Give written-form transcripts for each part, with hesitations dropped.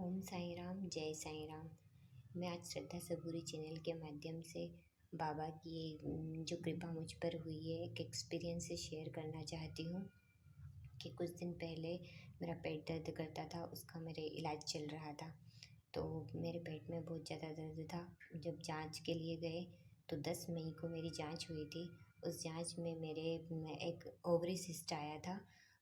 ओम साई राम, जय साई राम। मैं आज श्रद्धा सबूरी चैनल के माध्यम से बाबा की जो कृपा मुझ पर हुई है एक एक्सपीरियंस से शेयर करना चाहती हूँ कि कुछ दिन पहले मेरा पेट दर्द करता था, उसका मेरे इलाज चल रहा था। तो मेरे पेट में बहुत ज़्यादा दर्द था। जब जांच के लिए गए तो 10 मई को मेरी जांच हुई थी। उस जांच में मेरे में एक ओवरी सिस्ट आया था,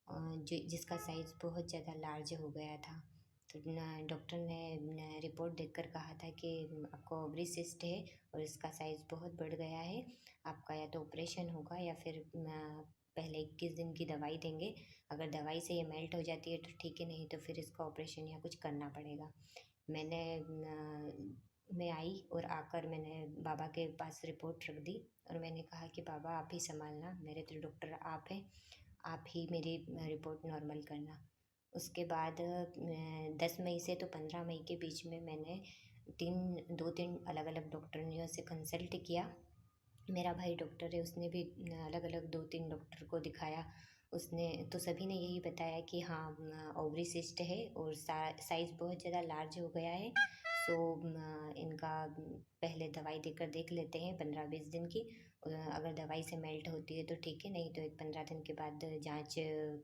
जिसका साइज़ बहुत ज़्यादा लार्ज हो गया था। तो डॉक्टर ने रिपोर्ट देखकर कहा था कि आपको ओवरी सिस्ट है और इसका साइज़ बहुत बढ़ गया है। आपका या तो ऑपरेशन होगा या फिर पहले 21 दिन की दवाई देंगे। अगर दवाई से ये मेल्ट हो जाती है तो ठीक है, नहीं तो फिर इसका ऑपरेशन या कुछ करना पड़ेगा। मैंने मैं आई और आकर मैंने बाबा के पास रिपोर्ट रख दी और मैंने कहा कि बाबा आप ही संभालना, मेरे तो डॉक्टर आप हैं, आप ही मेरी रिपोर्ट नॉर्मल करना। उसके बाद 10 मई से तो 15 मई के बीच में मैंने 2-3 अलग अलग डॉक्टरनियों से कंसल्ट किया। मेरा भाई डॉक्टर है, उसने भी अलग अलग 2-3 डॉक्टर को दिखाया। उसने तो सभी ने यही बताया कि हाँ ओवरी सिस्ट है और साइज़ बहुत ज़्यादा लार्ज हो गया है। सो इनका पहले दवाई देकर देख लेते हैं 15-20 दिन की। अगर दवाई से मेल्ट होती है तो ठीक है, नहीं तो एक 15 दिन के बाद जांच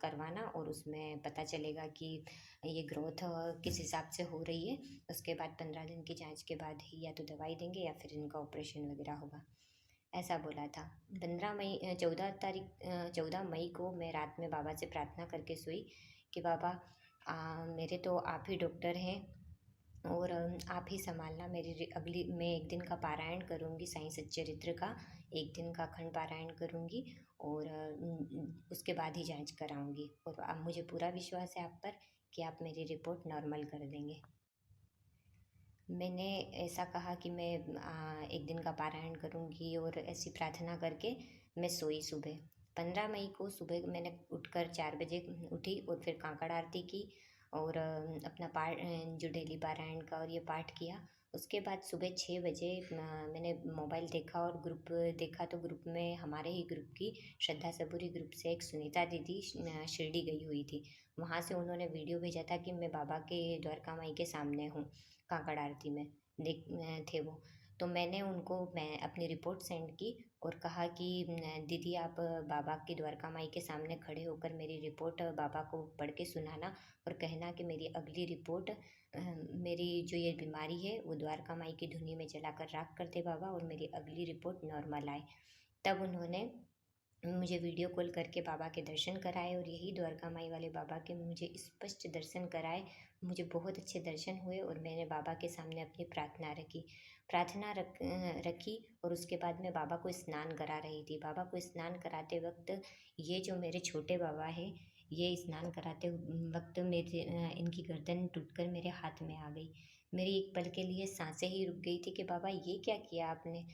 करवाना और उसमें पता चलेगा कि ये ग्रोथ किस हिसाब से हो रही है। उसके बाद 15 दिन की जांच के बाद ही या तो दवाई देंगे या फिर इनका ऑपरेशन वगैरह होगा, ऐसा बोला था। 14 मई को मैं रात में बाबा से प्रार्थना करके सोई कि बाबा मेरे तो आप ही डॉक्टर हैं और आप ही संभालना मेरी अगली। मैं एक दिन का पारायण करूँगी साईं सच्चरित्र का, एक दिन का अखंड पारायण करूँगी और उसके बाद ही जांच कराऊँगी और अब मुझे पूरा विश्वास है आप पर कि आप मेरी रिपोर्ट नॉर्मल कर देंगे। मैंने ऐसा कहा कि मैं एक दिन का पारायण करूँगी और ऐसी प्रार्थना करके मैं सोई। सुबह 15 मई को सुबह मैंने उठकर 4 बजे उठी और फिर काकड़ आरती की और अपना पाठ जो डेली पारायण का और ये पाठ किया। उसके बाद सुबह 6 बजे मैंने मोबाइल देखा और ग्रुप देखा, तो ग्रुप में हमारे ही ग्रुप की श्रद्धा सबूरी ग्रुप से एक सुनीता दीदी शिरडी गई हुई थी। वहाँ से उन्होंने वीडियो भेजा था कि मैं बाबा के द्वारका माई के सामने हूँ, काकड़ आरती में देख थे वो। तो मैं अपनी रिपोर्ट सेंड की और कहा कि दीदी आप बाबा की द्वारका माई के सामने खड़े होकर मेरी रिपोर्ट बाबा को पढ़ के सुनाना और कहना कि मेरी अगली रिपोर्ट मेरी जो ये बीमारी है वो द्वारका माई की धुनी में जलाकर राख कर दे बाबा और मेरी अगली रिपोर्ट नॉर्मल आए। तब उन्होंने मुझे वीडियो कॉल करके बाबा के दर्शन कराए और यही द्वारका माई वाले बाबा के मुझे स्पष्ट दर्शन कराए। मुझे बहुत अच्छे दर्शन हुए और मैंने बाबा के सामने अपनी रखी और उसके बाद मैं बाबा को स्नान करा रही थी। बाबा को स्नान कराते वक्त ये जो मेरे छोटे बाबा हैं, ये स्नान कराते वक्त मेरे इनकी गर्दन टूटकर मेरे हाथ में आ गई। मेरी एक पल के लिए सांसें ही रुक गई थी कि बाबा ये क्या किया आपने।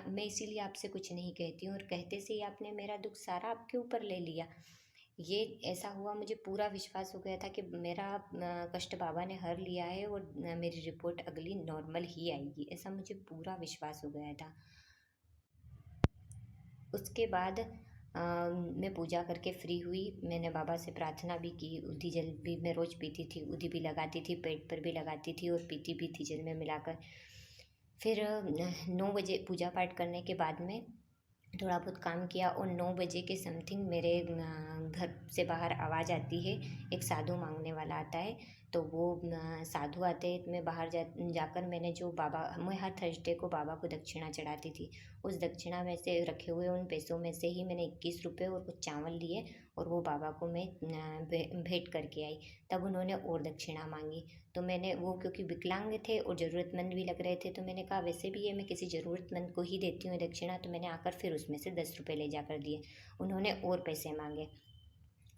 मैं इसीलिए आपसे कुछ नहीं कहती हूँ और कहते से ही आपने मेरा दुख सारा आपके ऊपर ले लिया। ये ऐसा हुआ, मुझे पूरा विश्वास हो गया था कि मेरा कष्ट बाबा ने हर लिया है और मेरी रिपोर्ट अगली नॉर्मल ही आएगी, ऐसा मुझे पूरा विश्वास हो गया था। उसके बाद मैं पूजा करके फ्री हुई। मैंने बाबा से प्रार्थना भी की। उधी जल भी मैं रोज़ पीती थी, उधी भी लगाती थी, पेट पर भी लगाती थी और पीती भी थी जल में मिलाकर। फिर 9 बजे पूजा पाठ करने के बाद में थोड़ा बहुत काम किया और 9 बजे के समथिंग मेरे घर से बाहर आवाज़ आती है, एक साधु मांगने वाला आता है। तो वो साधु आते हैं, मैं बाहर जाकर मैंने जो बाबा, मैं हर थर्सडे को बाबा को दक्षिणा चढ़ाती थी। उस दक्षिणा में से रखे हुए उन पैसों में से ही मैंने 21 रुपये और कुछ चावल लिए और वो बाबा को मैं भेंट करके आई। तब उन्होंने और दक्षिणा मांगी। तो मैंने वो, क्योंकि विकलांग थे और ज़रूरतमंद भी लग रहे थे, तो मैंने कहा वैसे भी ये मैं किसी ज़रूरतमंद को ही देती हूँ दक्षिणा। तो मैंने आकर फिर उसमें से 10 रुपये ले जाकर दिए। उन्होंने और पैसे मांगे।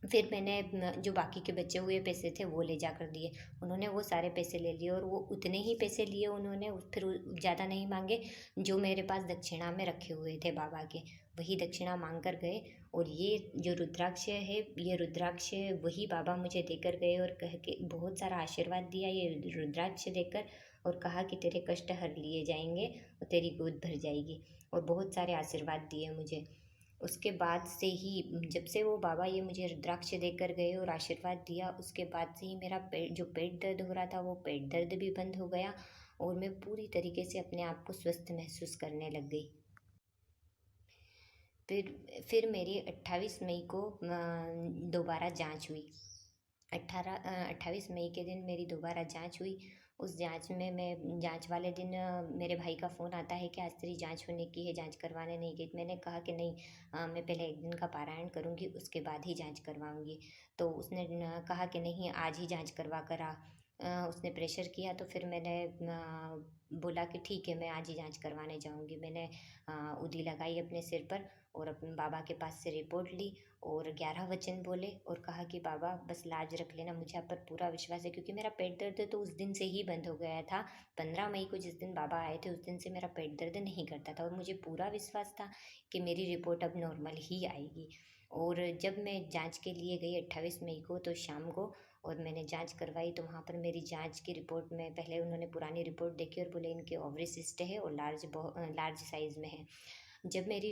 फिर मैंने जो बाकी के बचे हुए पैसे थे वो ले जाकर दिए। उन्होंने वो सारे पैसे ले लिए और वो उतने ही पैसे लिए उन्होंने, फिर ज़्यादा नहीं मांगे। जो मेरे पास दक्षिणा में रखे हुए थे बाबा के, वही दक्षिणा मांग कर गए। और ये जो रुद्राक्ष है, ये रुद्राक्ष वही बाबा मुझे देकर गए और कह के बहुत सारा आशीर्वाद दिया ये रुद्राक्ष देकर, और कहा कि तेरे कष्ट हर लिए जाएंगे और तेरी गोद भर जाएगी, और बहुत सारे आशीर्वाद दिए मुझे। उसके बाद से ही जब से वो बाबा ये मुझे रुद्राक्ष देकर गए और आशीर्वाद दिया, उसके बाद से ही मेरा पेट दर्द हो रहा था वो पेट दर्द भी बंद हो गया और मैं पूरी तरीके से अपने आप को स्वस्थ महसूस करने लग गई। फिर मेरी 28 मई को दोबारा जांच हुई। 28 मई के दिन मेरी दोबारा जांच हुई। उस जांच में मैं जांच वाले दिन मेरे भाई का फ़ोन आता है कि आज तेरी जांच होने की है, जांच करवाने नहीं गई। मैंने कहा कि नहीं, मैं पहले एक दिन का पारायण करूँगी, उसके बाद ही जांच करवाऊँगी। तो उसने कहा कि नहीं, आज ही जांच करवा कर आ। उसने प्रेशर किया तो फिर मैंने बोला कि ठीक है, मैं आज ही जांच करवाने जाऊँगी। मैंने उदी लगाई अपने सिर पर और अपने बाबा के पास से रिपोर्ट ली और 11 वचन बोले और कहा कि बाबा बस लाज रख लेना, मुझे आप पर पूरा विश्वास है, क्योंकि मेरा पेट दर्द तो उस दिन से ही बंद हो गया था। 15 मई को जिस दिन बाबा आए थे, उस दिन से मेरा पेट दर्द नहीं करता था और मुझे पूरा विश्वास था कि मेरी रिपोर्ट अब नॉर्मल ही आएगी। और जब मैं जांच के लिए गई 28 मई को तो शाम को, और मैंने जांच करवाई तो वहाँ पर मेरी जांच की रिपोर्ट में पहले उन्होंने पुरानी रिपोर्ट देखी और बोले इनके ओवरी सिस्ट है और लार्ज साइज़ में है। जब मेरी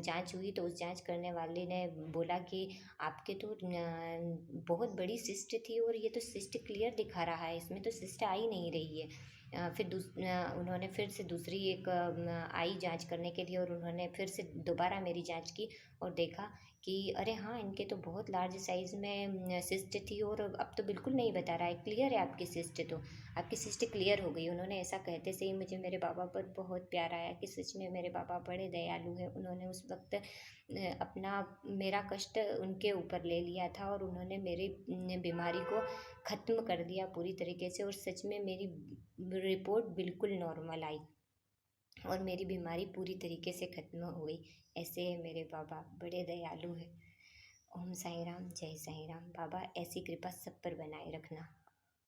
जांच हुई तो उस जांच करने वाले ने बोला कि आपके तो बहुत बड़ी सिस्ट थी और ये तो सिस्ट क्लियर दिखा रहा है, इसमें तो सिस्ट आ ही नहीं रही है। उन्होंने फिर से दूसरी एक आई जांच करने के लिए और उन्होंने फिर से दोबारा मेरी जांच की और देखा कि अरे हाँ, इनके तो बहुत लार्ज साइज़ में सिस्ट थी और अब तो बिल्कुल नहीं बता रहा है, क्लियर है आपकी सिस्ट, तो आपकी सिस्ट क्लियर हो गई। उन्होंने ऐसा कहते से ही मुझे मेरे बाबा पर बहुत प्यार आया कि सच में मेरे बाबा बड़े दयालु हैं। उन्होंने उस वक्त अपना मेरा कष्ट उनके ऊपर ले लिया था और उन्होंने मेरी बीमारी को ख़त्म कर दिया पूरी तरीके से और सच में मेरी रिपोर्ट बिल्कुल नॉर्मल आई और मेरी बीमारी पूरी तरीके से ख़त्म हो गई। ऐसे है मेरे बाबा, बड़े दयालु हैं। ओम साई राम, जय साई राम। बाबा ऐसी कृपा सब पर बनाए रखना।